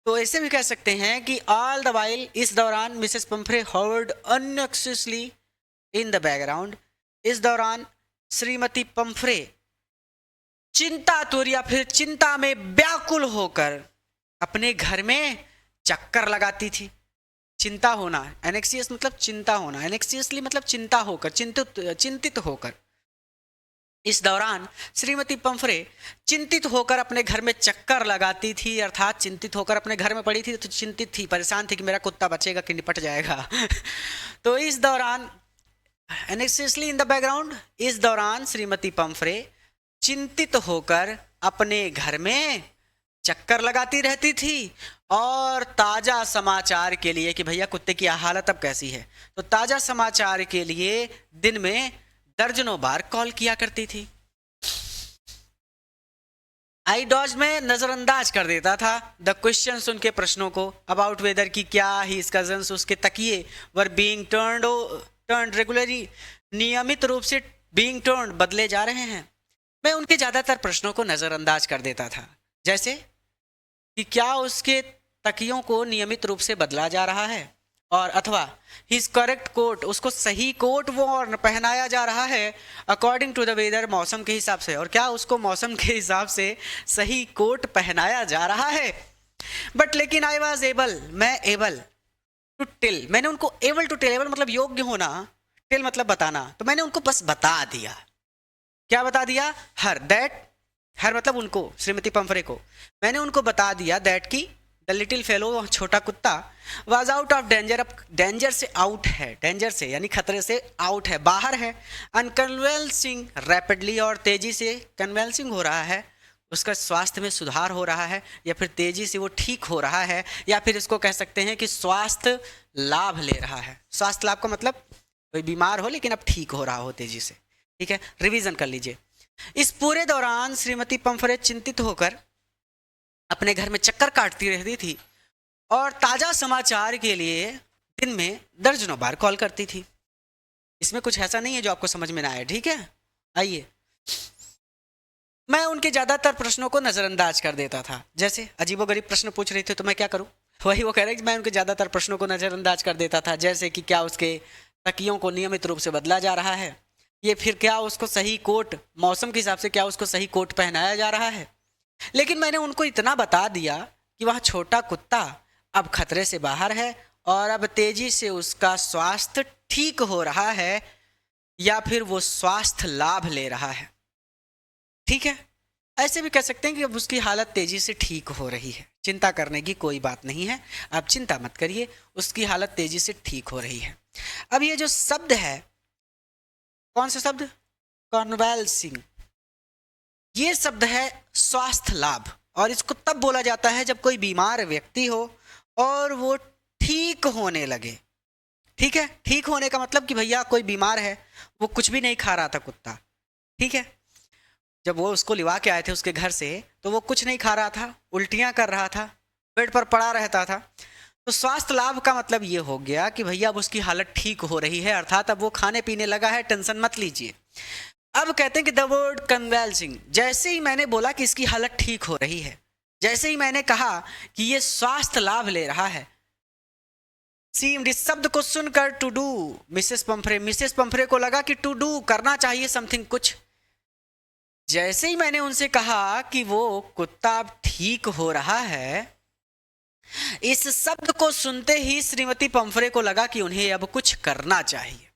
तो ऐसे भी कह सकते हैं कि ऑल द वाइल, इस दौरान Mrs Pumphrey hovered anxiously in the background, इस दौरान श्रीमती पंफ्रे चिंतातुर या फिर चिंता में व्याकुल होकर अपने घर में चक्कर लगाती थी। चिंता होना, एनेक्सियस मतलब चिंता होना, एनेक्सियसली मतलब चिंता होकर, चिंतित होकर। इस दौरान श्रीमती पंफ्रे चिंतित होकर अपने घर में चक्कर लगाती थी, अर्थात चिंतित होकर अपने घर में पड़ी थी तो चिंतित थी, परेशान थी कि मेरा कुत्ता बचेगा कि निपट जाएगा। तो इस दौरान, एनेक्सियसली इन द बैकग्राउंड, इस दौरान श्रीमती पंफ्रे चिंतित होकर अपने घर में चक्कर लगाती रहती थी, और ताज़ा समाचार के लिए कि भैया कुत्ते की हालत अब कैसी है, तो ताज़ा समाचार के लिए दिन में दर्जनों बार कॉल किया करती थी। आई डॉज में नज़रअंदाज कर देता था द क्वेश्चंस, उनके प्रश्नों को, अबाउट वेदर की क्या ही कजन्स, उसके तकिए, वर बीइंग टर्न्ड रेगुलरली, नियमित रूप से बीइंग टर्न्ड, बदले जा रहे हैं। मैं उनके ज़्यादातर प्रश्नों को नज़रअंदाज कर देता था, जैसे कि क्या उसके तकियों को नियमित रूप से बदला जा रहा है, और अथवा हिज करेक्ट कोट, उसको सही कोट वो और पहनाया जा रहा है अकॉर्डिंग टू द वेदर, मौसम के हिसाब से, और क्या उसको मौसम के हिसाब से सही कोट पहनाया जा रहा है। बट लेकिन आई वॉज एबल, मैं एबल टू टेल, मैंने उनको एबल टू टेल, एबल मतलब योग्य होना, टेल मतलब बताना, तो मैंने उनको बस बता दिया। क्या बता दिया? हर, दैट, हर मतलब उनको, श्रीमती पंफ्रे को, मैंने उनको बता दिया दैट की द लिटिल फेलो, छोटा कुत्ता, वाज आउट ऑफ डेंजर, अब डेंजर से आउट है, डेंजर से यानी खतरे से आउट है, बाहर है, अनकन्वेल्सिंग रैपिडली, और तेजी से कन्वेल्सिंग हो रहा है, उसका स्वास्थ्य में सुधार हो रहा है, या फिर तेजी से वो ठीक हो रहा है, या फिर इसको कह सकते हैं कि स्वास्थ्य लाभ ले रहा है। स्वास्थ्य लाभ का मतलब कोई बीमार हो लेकिन अब ठीक हो रहा हो तेजी से, ठीक है, रिवीजन कर लीजिए। इस पूरे दौरान श्रीमती पंफ्रे चिंतित होकर अपने घर में चक्कर काटती रहती थी, और ताजा समाचार के लिए दिन में दर्जनों बार कॉल करती थी। इसमें कुछ ऐसा नहीं है जो आपको समझ में ना आए, ठीक है। आइए, मैं उनके ज्यादातर प्रश्नों को नजरअंदाज कर देता था, जैसे अजीबोगरीब प्रश्न पूछ रहे थे तो मैं क्या करूं, वही वो कह रहे कि मैं उनके ज्यादातर प्रश्नों को नजरअंदाज कर देता था, जैसे कि क्या उसके तकियों को नियमित रूप से बदला जा रहा है, ये फिर क्या उसको सही कोट, मौसम के हिसाब से क्या उसको सही कोट पहनाया जा रहा है। लेकिन मैंने उनको इतना बता दिया कि वह छोटा कुत्ता अब खतरे से बाहर है, और अब तेजी से उसका स्वास्थ्य ठीक हो रहा है, या फिर वो स्वास्थ्य लाभ ले रहा है, ठीक है। ऐसे भी कह सकते हैं कि अब उसकी हालत तेजी से ठीक हो रही है, चिंता करने की कोई बात नहीं है, आप चिंता मत करिए, उसकी हालत तेजी से ठीक हो रही है। अब ये जो शब्द है, कौन सा शब्द, कन्वेल्सिंग, ये शब्द है स्वास्थ्य लाभ, और इसको तब बोला जाता है जब कोई बीमार व्यक्ति हो और वो ठीक होने लगे, ठीक है। ठीक होने का मतलब कि भैया कोई बीमार है, वो कुछ भी नहीं खा रहा था कुत्ता, ठीक है, जब वो उसको लिवा के आए थे उसके घर से तो वो कुछ नहीं खा रहा था, उल्टियां कर रहा था, बेड पर पड़ा रहता था। तो स्वास्थ्य लाभ का मतलब ये हो गया कि भैया अब उसकी हालत ठीक हो रही है, अर्थात अब वो खाने पीने लगा है, टेंशन मत लीजिए। अब कहते हैं कि द वर्ड कन्वेल्सिंग, जैसे ही मैंने बोला कि इसकी हालत ठीक हो रही है, जैसे ही मैंने कहा कि ये स्वास्थ्य लाभ ले रहा है, सीम्ड, इस शब्द को सुनकर टू डू, मिसेस पंफरे को लगा कि टू डू करना चाहिए समथिंग कुछ। जैसे ही मैंने उनसे कहा कि वो कुत्ता अब ठीक हो रहा है, इस शब्द को सुनते ही श्रीमती पंफरे को लगा कि उन्हें अब कुछ करना चाहिए।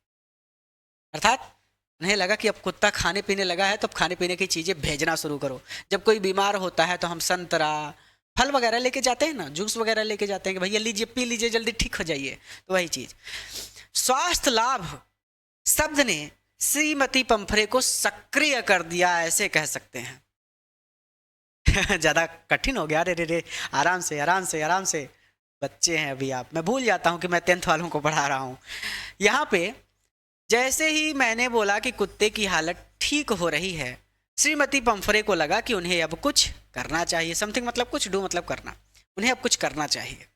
अर्थात उन्हें लगा कि अब कुत्ता खाने पीने लगा है तो अब खाने पीने की चीजें भेजना शुरू करो। जब कोई बीमार होता है तो हम संतरा फल वगैरह लेके जाते हैं ना, जूस वगैरह लेके जाते हैं कि भैया लीजिए पी लीजिए जल्दी ठीक हो जाइए। तो वही चीज, स्वास्थ्य लाभ शब्द ने श्रीमती पंफरे को सक्रिय कर दिया, ऐसे कह सकते हैं। ज्यादा कठिन हो गया? अरे रे, आराम से आराम से आराम से, बच्चे हैं अभी आप, मैं भूल जाता हूं कि मैं 10th वालों को पढ़ा रहा हूं। यहाँ पे जैसे ही मैंने बोला कि कुत्ते की हालत ठीक हो रही है, श्रीमती पंफरे को लगा कि उन्हें अब कुछ करना चाहिए। समथिंग मतलब कुछ, डू मतलब करना, उन्हें अब कुछ करना चाहिए।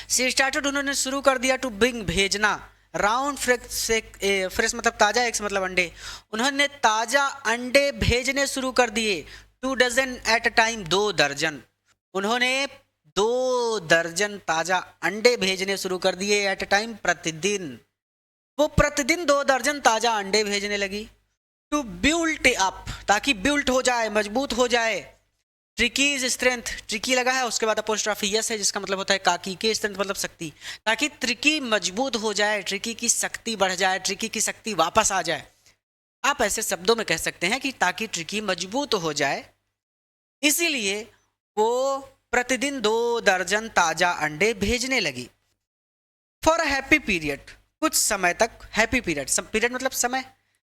शी स्टार्टेड, उन्होंने शुरू कर दिया टू ब्रिंग, भेजना, राउंड फ्रेश मतलब ताजा, एग्स मतलब अंडे, उन्होंने ताजा अंडे भेजने शुरू कर दिए। 2 डजन एट अ टाइम, 2 दर्जन, उन्होंने 2 दर्जन ताजा अंडे भेजने शुरू कर दिए एट अ टाइम, प्रतिदिन। वो प्रतिदिन 2 दर्जन ताजा अंडे भेजने लगी। टू बिल्ट अप, ताकि बिल्ट हो जाए, मजबूत हो जाए। ट्रिकीज स्ट्रेंथ, ट्रिकी लगा है उसके बाद अपोस्ट्रोफी यस है जिसका मतलब होता है काकी, के स्ट्रेंथ मतलब शक्ति, ताकि ट्रिकी मजबूत हो जाए, ट्रिकी की शक्ति बढ़ जाए, ट्रिकी की शक्ति वापस आ जाए। आप ऐसे शब्दों में कह सकते हैं कि ताकि ट्रिकी मजबूत हो जाए, इसीलिए वो प्रतिदिन 2 दर्जन ताजा अंडे भेजने लगी। फॉर अ हैप्पी पीरियड, कुछ समय तक, हैप्पी पीरियड, पीरियड मतलब समय,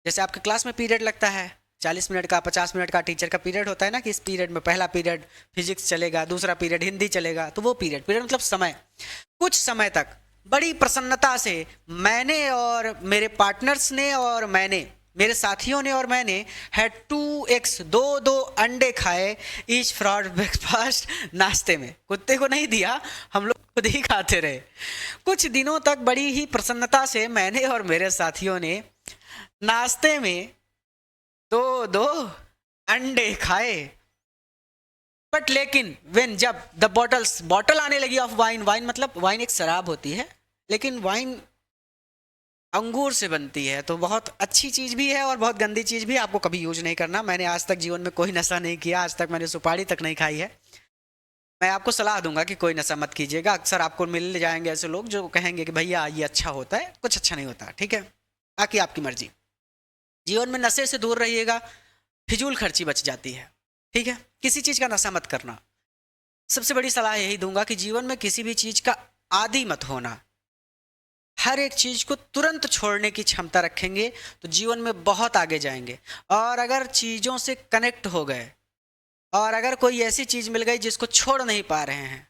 जैसे आपके क्लास में पीरियड लगता है 40 मिनट का, 50 मिनट का टीचर का पीरियड होता है ना, कि इस पीरियड में पहला पीरियड फिजिक्स चलेगा, दूसरा पीरियड हिंदी चलेगा, तो वो पीरियड, पीरियड मतलब समय। कुछ समय तक बड़ी प्रसन्नता से मैंने और मेरे पार्टनर्स ने और मैंने, मेरे साथियों ने और मैंने, हैड 2 एग्स, 2 अंडे खाए, ईच फॉर ब्रेकफास्ट, नाश्ते में। कुत्ते को नहीं दिया, हम लोग खुद ही खाते रहे। कुछ दिनों तक बड़ी ही प्रसन्नता से मैंने और मेरे साथियों ने नाश्ते में 2 अंडे खाए। बट लेकिन वेन, जब द बॉटल आने लगी ऑफ वाइन, वाइन मतलब वाइन एक शराब होती है, लेकिन वाइन अंगूर से बनती है, तो बहुत अच्छी चीज़ भी है और बहुत गंदी चीज़ भी, आपको कभी यूज नहीं करना। मैंने आज तक जीवन में कोई नशा नहीं किया, आज तक मैंने सुपारी तक नहीं खाई है। मैं आपको सलाह दूंगा कि कोई नशा मत कीजिएगा। अक्सर आपको मिल जाएंगे ऐसे लोग जो कहेंगे कि भैया ये अच्छा होता है, कुछ अच्छा नहीं होता, ठीक है, बाकी आपकी मर्जी। जीवन में नशे से दूर रहिएगा, फिजूल खर्ची बच जाती है, ठीक है, किसी चीज़ का नशा मत करना। सबसे बड़ी सलाह यही दूंगा कि जीवन में किसी भी चीज़ का आदी मत होना। हर एक चीज़ को तुरंत छोड़ने की क्षमता रखेंगे तो जीवन में बहुत आगे जाएंगे। और अगर चीज़ों से कनेक्ट हो गए और अगर कोई ऐसी चीज़ मिल गई जिसको छोड़ नहीं पा रहे हैं,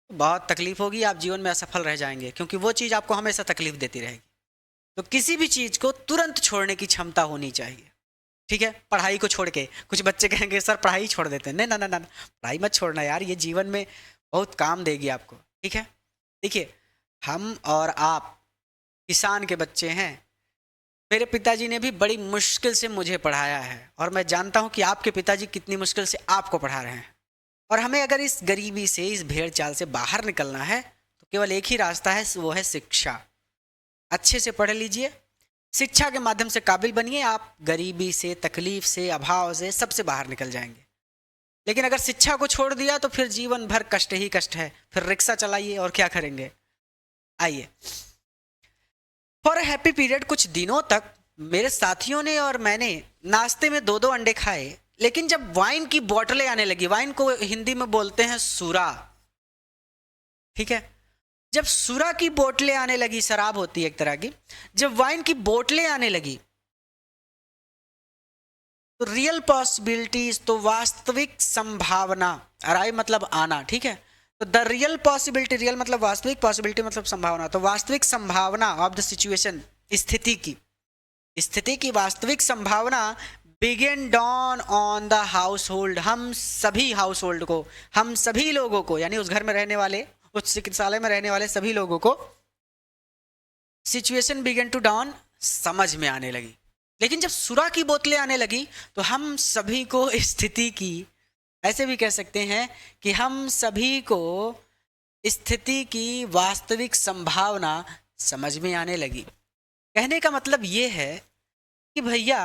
तो बहुत तकलीफ होगी, आप जीवन में असफल रह जाएंगे, क्योंकि वो चीज़ आपको हमेशा तकलीफ देती रहेगी। तो किसी भी चीज़ को तुरंत छोड़ने की क्षमता होनी चाहिए, ठीक है। पढ़ाई को छोड़ के, कुछ बच्चे कहेंगे सर पढ़ाई छोड़ देते हैं, नहीं ना ना ना, पढ़ाई मत छोड़ना यार, ये जीवन में बहुत काम देगी आपको, ठीक है। देखिए, हम और आप किसान के बच्चे हैं। मेरे पिताजी ने भी बड़ी मुश्किल से मुझे पढ़ाया है और मैं जानता हूँ कि आपके पिताजी कितनी मुश्किल से आपको पढ़ा रहे हैं। और हमें अगर इस गरीबी से, इस भेड़ चाल से बाहर निकलना है तो केवल एक ही रास्ता है, वो है शिक्षा। अच्छे से पढ़ लीजिए, शिक्षा के माध्यम से काबिल बनिए, आप गरीबी से, तकलीफ से, अभाव से, सबसे बाहर निकल जाएंगे। लेकिन अगर शिक्षा को छोड़ दिया तो फिर जीवन भर कष्ट ही कष्ट है, फिर रिक्शा चलाइए और क्या करेंगे। आइए, फॉर अ हैप्पी पीरियड, कुछ दिनों तक मेरे साथियों ने और मैंने नाश्ते में 2 अंडे खाए। लेकिन जब वाइन की बोतलें आने लगी, वाइन को हिंदी में बोलते हैं सूरा, ठीक है, जब सूरा की बोतलें आने लगी, शराब होती है एक तरह की, जब वाइन की बोतलें आने लगी तो रियल पॉसिबिलिटीज, तो वास्तविक संभावना, अराइव मतलब आना, ठीक है, तो द रियल पॉसिबिलिटी, रियल मतलब वास्तविक, पॉसिबिलिटी मतलब संभावना, तो वास्तविक संभावना ऑफ द सिचुएशन, स्थिति की वास्तविक संभावना began dawn on the household, हम सभी हाउस होल्ड को, हम सभी लोगों को, यानी उस घर में रहने वाले, उस चिकित्सालय में रहने वाले सभी लोगों को सिचुएशन बिगेन टू डॉन, समझ में आने लगी। लेकिन जब सुरा की बोतलें आने लगी तो हम सभी को स्थिति की, ऐसे भी कह सकते हैं कि हम सभी को स्थिति की वास्तविक संभावना समझ में आने लगी। कहने का मतलब ये है कि भैया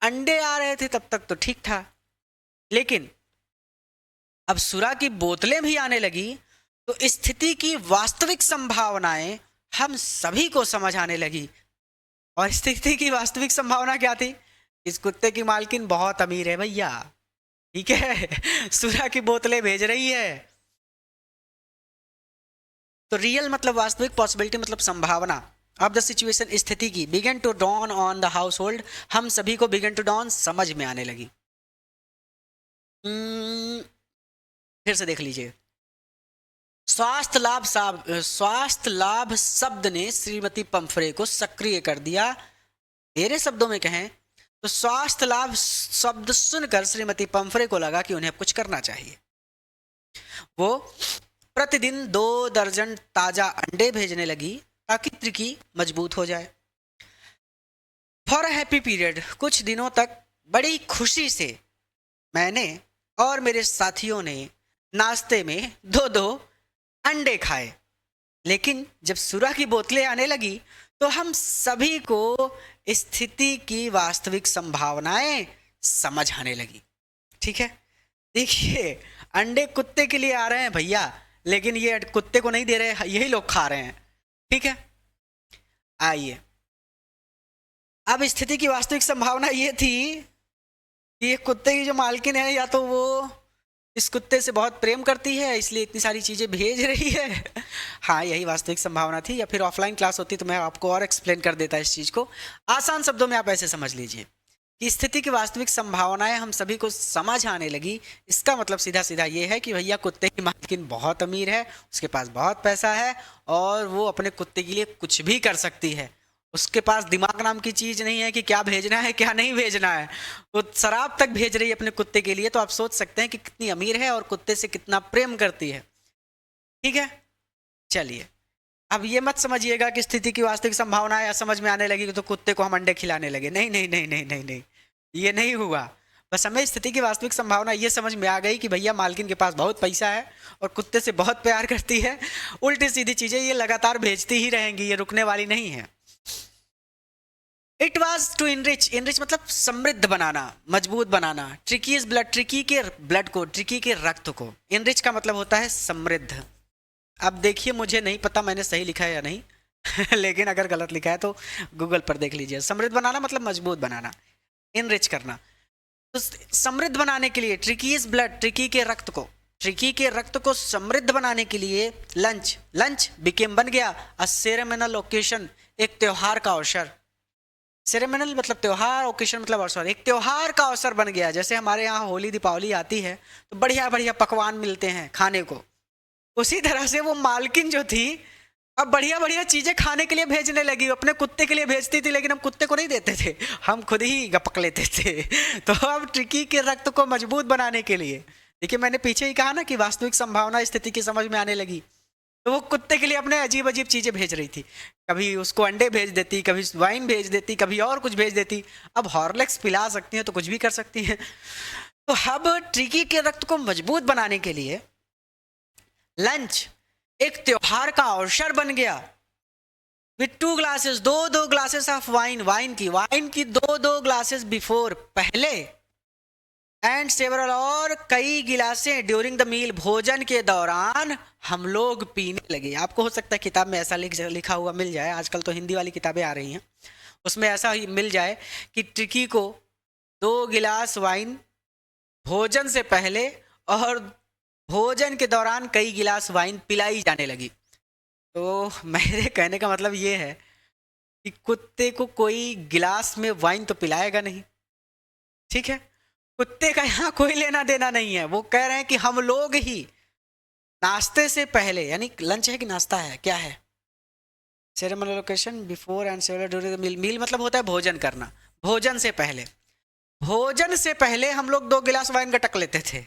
अंडे आ रहे थे तब तक तो ठीक था, लेकिन अब सुरा की बोतलें भी आने लगी तो स्थिति की वास्तविक संभावनाएं हम सभी को समझ आने लगी। और स्थिति की वास्तविक संभावना क्या थी? इस कुत्ते की मालकिन बहुत अमीर है भैया, ठीक है। सुरा की बोतलें भेज रही है। तो रियल मतलब वास्तविक, पॉसिबिलिटी मतलब संभावना। अब द सिचुएशन स्थिति की began to dawn on the household, हम सभी को बिगन टू डॉन समझ में आने लगी। फिर से देख लीजिए। स्वास्थ्य लाभ शब्द ने श्रीमती पंफरे को सक्रिय कर दिया। मेरे शब्दों में कहें तो स्वास्थ्य लाभ शब्द सुनकर श्रीमती पंफरे को लगा कि उन्हें कुछ करना चाहिए। वो प्रतिदिन 2 दर्जन ताजा अंडे भेजने लगी ताकि त्रिकी मजबूत हो जाए। फॉर अ हैप्पी पीरियड, कुछ दिनों तक बड़ी खुशी से मैंने और मेरे साथियों ने नाश्ते में 2-2 अंडे खाए। लेकिन जब सुरा की बोतलें आने लगी तो हम सभी को स्थिति की वास्तविक संभावनाएं समझ आने लगी। ठीक है, देखिए अंडे कुत्ते के लिए आ रहे हैं भैया, लेकिन ये कुत्ते को नहीं दे रहे, यही लोग खा रहे हैं। ठीक है, आइए अब स्थिति की वास्तविक संभावना ये थी कि ये कुत्ते की जो मालकिन है या तो वो इस कुत्ते से बहुत प्रेम करती है इसलिए इतनी सारी चीज़ें भेज रही है। हाँ, यही वास्तविक संभावना थी। या फिर ऑफलाइन क्लास होती तो मैं आपको और एक्सप्लेन कर देता इस चीज़ को। आसान शब्दों में आप ऐसे समझ लीजिए कि स्थिति की वास्तविक संभावनाएं हम सभी को समझ आने लगी। इसका मतलब सीधा सीधा ये है कि भैया कुत्ते की मालकिन बहुत अमीर है, उसके पास बहुत पैसा है और वो अपने कुत्ते के लिए कुछ भी कर सकती है। उसके पास दिमाग नाम की चीज़ नहीं है कि क्या भेजना है क्या नहीं भेजना है। वो शराब तक भेज रही है अपने कुत्ते के लिए, तो आप सोच सकते हैं कि कितनी अमीर है और कुत्ते से कितना प्रेम करती है। ठीक है, चलिए अब ये मत समझिएगा कि स्थिति की वास्तविक संभावना या समझ में आने लगी तो कुत्ते को हम अंडे खिलाने लगे। नहीं नहीं नहीं नहीं नहीं नहीं, ये नहीं हुआ। बस हमें स्थिति की वास्तविक संभावना ये समझ में आ गई कि भैया मालकिन के पास बहुत पैसा है और कुत्ते से बहुत प्यार करती है। उल्टी सीधी चीज़ें ये लगातार भेजती ही रहेंगी, ये रुकने वाली नहीं है। It was to enrich, enrich मतलब समृद्ध बनाना, मजबूत बनाना। ट्रिकी इज ब्लड, ट्रिकी के ब्लड को, ट्रिकी के रक्त को। इनरिच का मतलब होता है समृद्ध। अब देखिए मुझे नहीं पता मैंने सही लिखा है या नहीं लेकिन अगर गलत लिखा है तो गूगल पर देख लीजिए। समृद्ध बनाना मतलब मजबूत बनाना, इनरिच करना। तो समृद्ध बनाने के लिए ट्रिकी इज ब्लड, ट्रिकी के रक्त को, ट्रिकी के रक्त को समृद्ध बनाने के लिए लंच बिकेम बन गया अ सेरेमनल ओकेशन, एक त्योहार का अवसर। सेरेमनल मतलब त्योहार, ओकेशन मतलब अवसर, एक त्योहार का अवसर बन गया। जैसे हमारे यहाँ होली दीपावली आती है तो बढ़िया बढ़िया पकवान मिलते हैं खाने को, उसी तरह से वो मालकिन जो थी अब बढ़िया बढ़िया चीज़ें खाने के लिए भेजने लगी। अपने कुत्ते के लिए भेजती थी लेकिन हम कुत्ते को नहीं देते थे, हम खुद ही गपक लेते थे। तो अब ट्रिकी के रक्त को मजबूत बनाने के लिए, देखिए मैंने पीछे ही कहा ना कि वास्तविक संभावना स्थिति की समझ में आने लगी, तो वो कुत्ते के लिए अपने अजीब अजीब चीज़ें भेज रही थी। कभी उसको अंडे भेज देती, कभी वाइन भेज देती, कभी और कुछ भेज देती। अब हॉर्लिक्स पिला सकती हैं तो कुछ भी कर सकती हैं। तो अब ट्रिकी के रक्त को मजबूत बनाने के लिए लंच एक त्योहार का अवसर बन गया। With 2 glasses, 2 glasses of wine की 2 ग्लासेस बिफोर, पहले, एंड सेवरल और कई गिलासें ड्यूरिंग द मील, भोजन के दौरान हम लोग पीने लगे। आपको हो सकता है किताब में ऐसा लिखा हुआ मिल जाए, आजकल तो हिंदी वाली किताबें आ रही हैं, उसमें ऐसा ही मिल जाए कि ट्रिकी को 2 गिलास वाइन भोजन से पहले और भोजन के दौरान कई गिलास वाइन पिलाई जाने लगी। तो मेरे कहने का मतलब ये है कि कुत्ते को कोई गिलास में वाइन तो पिलाएगा नहीं। ठीक है, कुत्ते का यहाँ कोई लेना देना नहीं है। वो कह रहे हैं कि हम लोग ही नाश्ते से पहले, यानी लंच है कि नाश्ता है, क्या है, ceremonial occasion before and several during the meal, meal मतलब होता है भोजन करना, भोजन से पहले, भोजन से पहले हम लोग 2 गिलास वाइन गटक लेते थे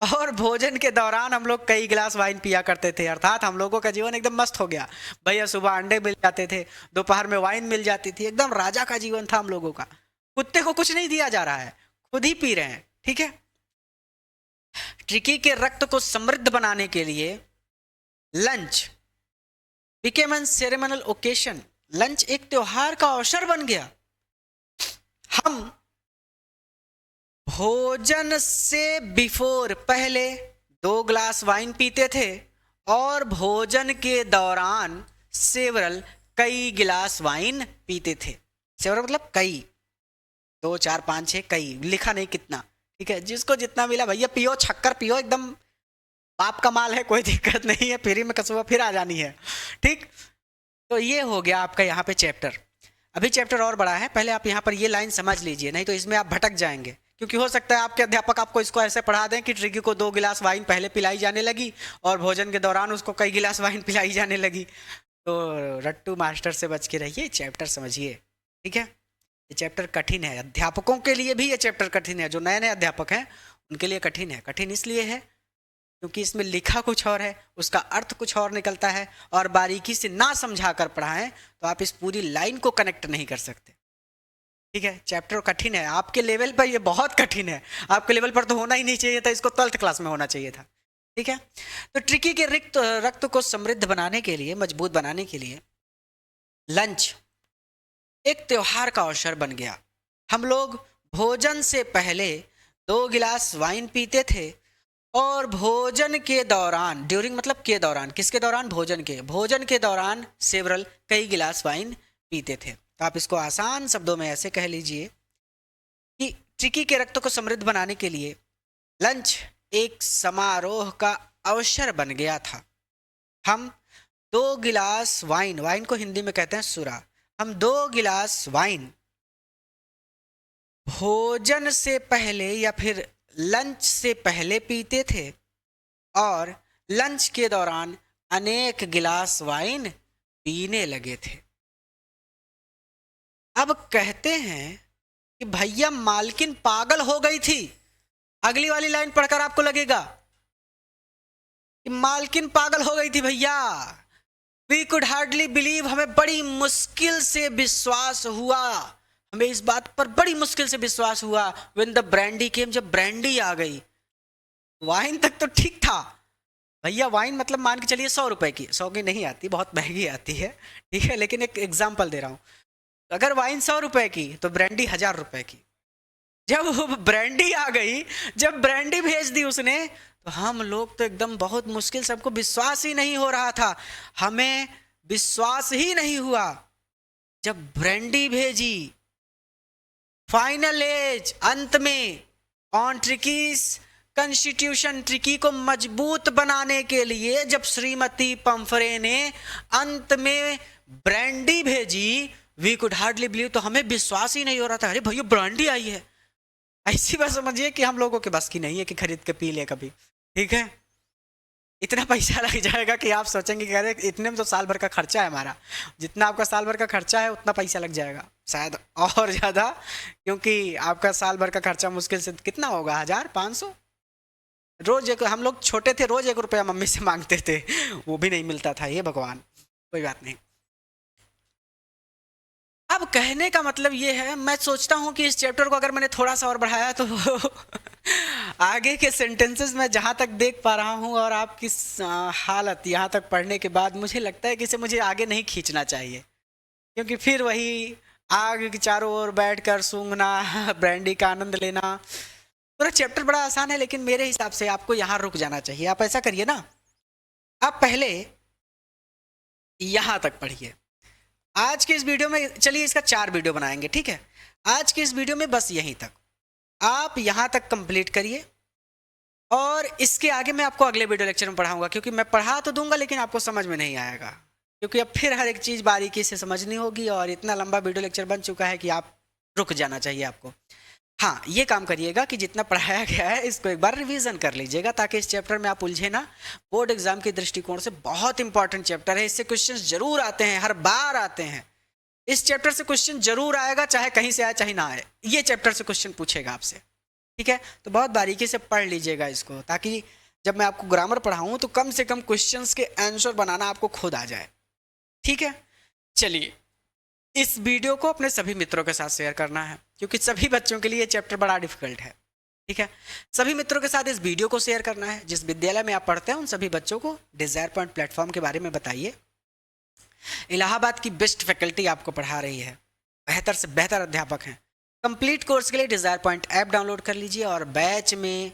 और भोजन के दौरान हम लोग कई गिलास वाइन पिया करते थे। अर्थात हम लोगों का जीवन एकदम मस्त हो गया भैया। सुबह अंडे मिल जाते थे, दोपहर में वाइन मिल जाती थी, एकदम राजा का जीवन था हम लोगों का। कुत्ते को कुछ नहीं दिया जा रहा है, खुद ही पी रहे हैं। ठीक है, ट्रिकी के रक्त को समृद्ध बनाने के लिए lunch became an ceremonial occasion, lunch एक त्योहार का अवसर बन गया। हम भोजन से बिफोर पहले 2 ग्लास वाइन पीते थे और भोजन के दौरान सेवरल कई गिलास वाइन पीते थे। सेवरल मतलब कई, 2 4 5 6, कई लिखा नहीं कितना, ठीक है, जिसको जितना मिला भैया पियो, छक्कर पियो, एकदम बाप का माल है, कोई दिक्कत नहीं है, फ्री में कसुआ फिर आ जानी है, ठीक। तो ये हो गया आपका यहाँ पे चैप्टर। अभी चैप्टर और बड़ा है, पहले आप यहाँ पर ये लाइन समझ लीजिए, नहीं तो इसमें आप भटक जाएंगे, क्योंकि हो सकता है आपके अध्यापक आपको इसको ऐसे पढ़ा दें कि ट्रिकी को 2 गिलास वाइन पहले पिलाई जाने लगी और भोजन के दौरान उसको कई गिलास वाइन पिलाई जाने लगी। तो रट्टू मास्टर से बच के रहिए, चैप्टर समझिए, ठीक है। ये चैप्टर कठिन है, अध्यापकों के लिए भी ये चैप्टर कठिन है, जो नए नए अध्यापक हैं उनके लिए कठिन है। कठिन इसलिए है क्योंकि इसमें लिखा कुछ और है, उसका अर्थ कुछ और निकलता है, और बारीकी से ना समझा कर पढ़ाएं तो आप इस पूरी लाइन को कनेक्ट नहीं कर सकते, ठीक है। चैप्टर कठिन है, आपके लेवल पर ये बहुत कठिन है, आपके लेवल पर तो होना ही नहीं चाहिए था, इसको 12th क्लास में होना चाहिए था, ठीक है। तो ट्रिकी के रक्त को समृद्ध बनाने के लिए, मजबूत बनाने के लिए लंच एक त्योहार का अवसर बन गया। हम लोग भोजन से पहले 2 गिलास वाइन पीते थे और भोजन के दौरान, ड्यूरिंग मतलब के दौरान, किसके दौरान, भोजन के दौरान सेवरल कई गिलास वाइन पीते थे। तो आप इसको आसान शब्दों में ऐसे कह लीजिए कि ट्रिकी के रक्त को समृद्ध बनाने के लिए लंच एक समारोह का अवसर बन गया था। हम 2 गिलास वाइन, वाइन को हिंदी में कहते हैं सुरा, हम 2 गिलास वाइन भोजन से पहले या फिर लंच से पहले पीते थे और लंच के दौरान अनेक गिलास वाइन पीने लगे थे। अब कहते हैं कि भैया मालकिन पागल हो गई थी। अगली वाली लाइन पढ़कर आपको लगेगा कि मालकिन पागल हो गई थी भैया। वी कुड हार्डली बिलीव, हमें बड़ी मुश्किल से विश्वास हुआ, हमें इस बात पर बड़ी मुश्किल से विश्वास हुआ व्हेन द ब्रांडी केम, जब ब्रांडी आ गई। वाइन तक तो ठीक था भैया, वाइन मतलब मान के चलिए 100 रुपए की, 100 की नहीं आती, बहुत महंगी आती है, ठीक है, लेकिन एक एग्जाम्पल दे रहा हूँ। अगर वाइन 100 रुपए की तो ब्रांडी 1000 रुपए की। जब वो ब्रांडी आ गई, जब ब्रांडी भेज दी उसने, तो हम लोग तो एकदम बहुत मुश्किल, सबको विश्वास ही नहीं हो रहा था, हमें विश्वास ही नहीं हुआ। जब ब्रांडी भेजी, फाइनल एज, अंत में ऑन ट्रिकीज कॉन्स्टिट्यूशन, ट्रिकी को मजबूत बनाने के लिए जब श्रीमती पंफरे ने अंत में ब्रांडी भेजी, वी कुड हार्डली बिलीव, तो हमें विश्वास ही नहीं हो रहा था, अरे भैया ब्रांडी आई है। ऐसी बात समझिए कि हम लोगों के बस की नहीं है कि खरीद के पी ले कभी, ठीक है। इतना पैसा लग जाएगा कि आप सोचेंगे कि अरे इतने में तो साल भर का खर्चा है हमारा, जितना आपका साल भर का खर्चा है उतना पैसा लग जाएगा, शायद और ज़्यादा, क्योंकि आपका साल भर का खर्चा मुश्किल से कितना होगा, 1000-500। रोज एक, हम लोग छोटे थे रोज 1 रुपया मम्मी से मांगते थे, वो भी नहीं मिलता था, ये भगवान, कोई बात नहीं। अब कहने का मतलब ये है, मैं सोचता हूँ कि इस चैप्टर को अगर मैंने थोड़ा सा और बढ़ाया तो आगे के सेंटेंसेस में जहाँ तक देख पा रहा हूँ और आपकी हालत यहाँ तक पढ़ने के बाद मुझे लगता है कि इसे मुझे आगे नहीं खींचना चाहिए, क्योंकि फिर वही आग के चारों ओर बैठकर सूंघना, ब्रांडी का आनंद लेना। पूरा चैप्टर बड़ा आसान है, लेकिन मेरे हिसाब से आपको यहाँ रुक जाना चाहिए। आप ऐसा करिए ना, आप पहले यहाँ तक पढ़िए। आज के इस वीडियो में, चलिए इसका 4 वीडियो बनाएंगे, ठीक है। आज के इस वीडियो में बस यहीं तक, आप यहाँ तक कंप्लीट करिए, और इसके आगे मैं आपको अगले वीडियो लेक्चर में पढ़ाऊंगा, क्योंकि मैं पढ़ा तो दूंगा लेकिन आपको समझ में नहीं आएगा, क्योंकि अब फिर हर एक चीज़ बारीकी से समझनी होगी, और इतना लंबा वीडियो लेक्चर बन चुका है कि आप रुक जाना चाहिए आपको। हाँ, ये काम करिएगा कि जितना पढ़ाया गया है इसको एक बार रिवीजन कर लीजिएगा, ताकि इस चैप्टर में आप उलझे ना। बोर्ड एग्जाम के दृष्टिकोण से बहुत इंपॉर्टेंट चैप्टर है, इससे क्वेश्चंस जरूर आते हैं, हर बार आते हैं। इस चैप्टर से क्वेश्चन जरूर आएगा, चाहे कहीं से आए चाहे ना आए, ये चैप्टर से क्वेश्चन पूछेगा आपसे, ठीक है। तो बहुत बारीकी से पढ़ लीजिएगा इसको, ताकि जब मैं आपको ग्रामर पढ़ाऊँ तो कम से कम क्वेश्चंस के आंसर बनाना आपको खुद आ जाए, ठीक है। चलिए, इस वीडियो को अपने सभी मित्रों के साथ शेयर करना है, क्योंकि सभी बच्चों के लिए ये चैप्टर बड़ा डिफिकल्ट है, ठीक है। सभी मित्रों के साथ इस वीडियो को शेयर करना है। जिस विद्यालय में आप पढ़ते हैं उन सभी बच्चों को डिजायर पॉइंट प्लेटफॉर्म के बारे में बताइए। इलाहाबाद की बेस्ट फैकल्टी आपको पढ़ा रही है, बेहतर से बेहतर अध्यापक हैं। कंप्लीट कोर्स के लिए डिजायर पॉइंट ऐप डाउनलोड कर लीजिए और बैच में,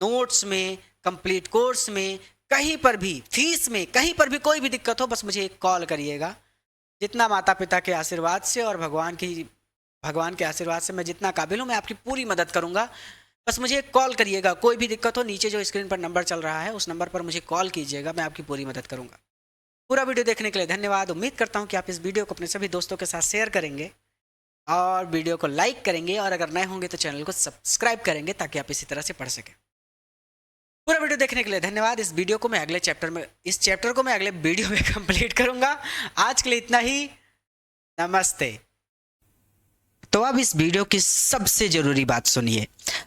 नोट्स में, कंप्लीट कोर्स में, कहीं पर भी, फीस में, कहीं पर भी कोई भी दिक्कत हो बस मुझे एक कॉल करिएगा। जितना माता पिता के आशीर्वाद से और भगवान के आशीर्वाद से मैं जितना काबिल हूँ मैं आपकी पूरी मदद करूँगा। बस मुझे एक कॉल करिएगा, कोई भी दिक्कत हो नीचे जो स्क्रीन पर नंबर चल रहा है उस नंबर पर मुझे कॉल कीजिएगा, मैं आपकी पूरी मदद करूँगा। पूरा वीडियो देखने के लिए धन्यवाद। उम्मीद करता हूँ कि आप इस वीडियो को अपने सभी दोस्तों के साथ शेयर करेंगे और वीडियो को लाइक करेंगे, और अगर नए होंगे तो चैनल को सब्सक्राइब करेंगे ताकि आप इसी तरह से पढ़ सकें। पूरा वीडियो देखने के लिए धन्यवाद। इस वीडियो को मैं अगले चैप्टर को मैं अगले वीडियो में कंप्लीट करूंगा। आज के लिए इतना ही, नमस्ते। तो अब इस वीडियो की सबसे जरूरी बात सुनिए।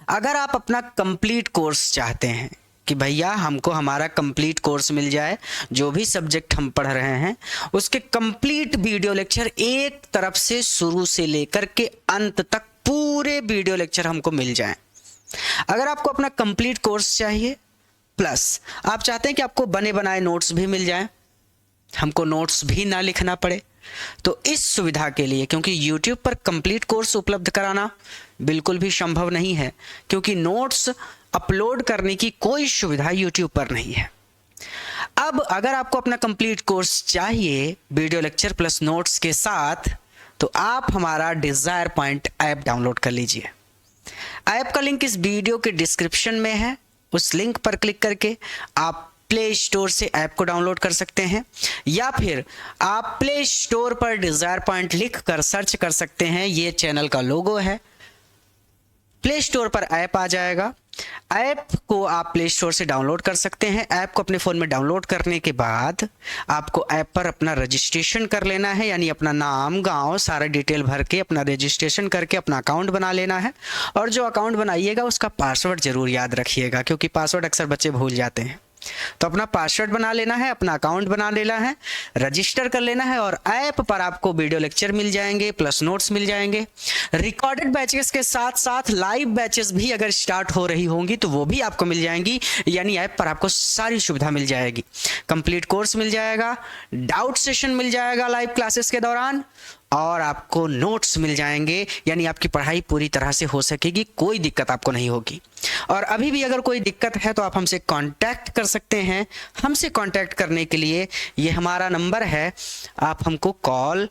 अगर आप अपना कंप्लीट कोर्स चाहते हैं कि भैया हमको हमारा कंप्लीट कोर्स मिल जाए, जो भी सब्जेक्ट हम पढ़ रहे हैं उसके कंप्लीट वीडियो लेक्चर एक तरफ से शुरू से लेकर के अंत तक पूरे वीडियो लेक्चर हमको मिल जाएं। अगर आपको अपना कंप्लीट कोर्स चाहिए प्लस आप चाहते हैं कि आपको बने बनाए नोट्स भी मिल जाएं, हमको नोट्स भी ना लिखना पड़े, तो इस सुविधा के लिए, क्योंकि YouTube पर कंप्लीट कोर्स उपलब्ध कराना बिल्कुल भी संभव नहीं है, क्योंकि नोट्स अपलोड करने की कोई सुविधा YouTube पर नहीं है। अब अगर आपको अपना कंप्लीट कोर्स चाहिए वीडियो लेक्चर प्लस नोट्स के साथ, तो आप हमारा डिजायर पॉइंट ऐप डाउनलोड कर लीजिए। ऐप का लिंक इस वीडियो के डिस्क्रिप्शन में है। उस लिंक पर क्लिक करके आप प्ले स्टोर से ऐप को डाउनलोड कर सकते हैं, या फिर आप प्ले स्टोर पर डिजायर पॉइंट लिख कर सर्च कर सकते हैं। ये चैनल का लोगो है, प्ले स्टोर पर ऐप आ जाएगा। ऐप को आप प्ले स्टोर से डाउनलोड कर सकते हैं। ऐप को अपने फ़ोन में डाउनलोड करने के बाद आपको ऐप पर अपना रजिस्ट्रेशन कर लेना है, यानी अपना नाम, गांव, सारा डिटेल भर के अपना रजिस्ट्रेशन करके अपना अकाउंट बना लेना है। और जो अकाउंट बनाइएगा उसका पासवर्ड ज़रूर याद रखिएगा, क्योंकि पासवर्ड अक्सर बच्चे भूल जाते हैं। तो अपना पासवर्ड बना लेना है, अपना अकाउंट बना लेना है, रजिस्टर कर लेना है, और ऐप पर आपको वीडियो लेक्चर मिल जाएंगे प्लस नोट्स मिल जाएंगे। रिकॉर्डेड बैचेस के साथ साथ लाइव बैचेस भी अगर स्टार्ट हो रही होंगी तो वो भी आपको मिल जाएंगी, यानी ऐप पर आपको सारी सुविधा मिल जाएगी। कंप्लीट कोर्स मिल जाएगा, डाउट सेशन मिल जाएगा लाइव क्लासेस के दौरान, और आपको नोट्स मिल जाएंगे, यानी आपकी पढ़ाई पूरी तरह से हो सकेगी, कोई दिक्कत आपको नहीं होगी। और अभी भी अगर कोई दिक्कत है तो आप हमसे कांटेक्ट कर सकते हैं। हमसे कांटेक्ट करने के लिए ये हमारा नंबर है, आप हमको कॉल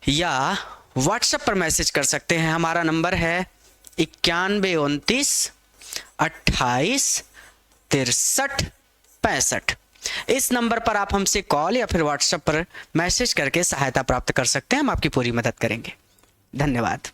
या व्हाट्सएप पर मैसेज कर सकते हैं। हमारा नंबर है 9129 28 63 65। इस नंबर पर आप हमसे कॉल या फिर व्हाट्सएप पर मैसेज करके सहायता प्राप्त कर सकते हैं। हम आपकी पूरी मदद करेंगे। धन्यवाद।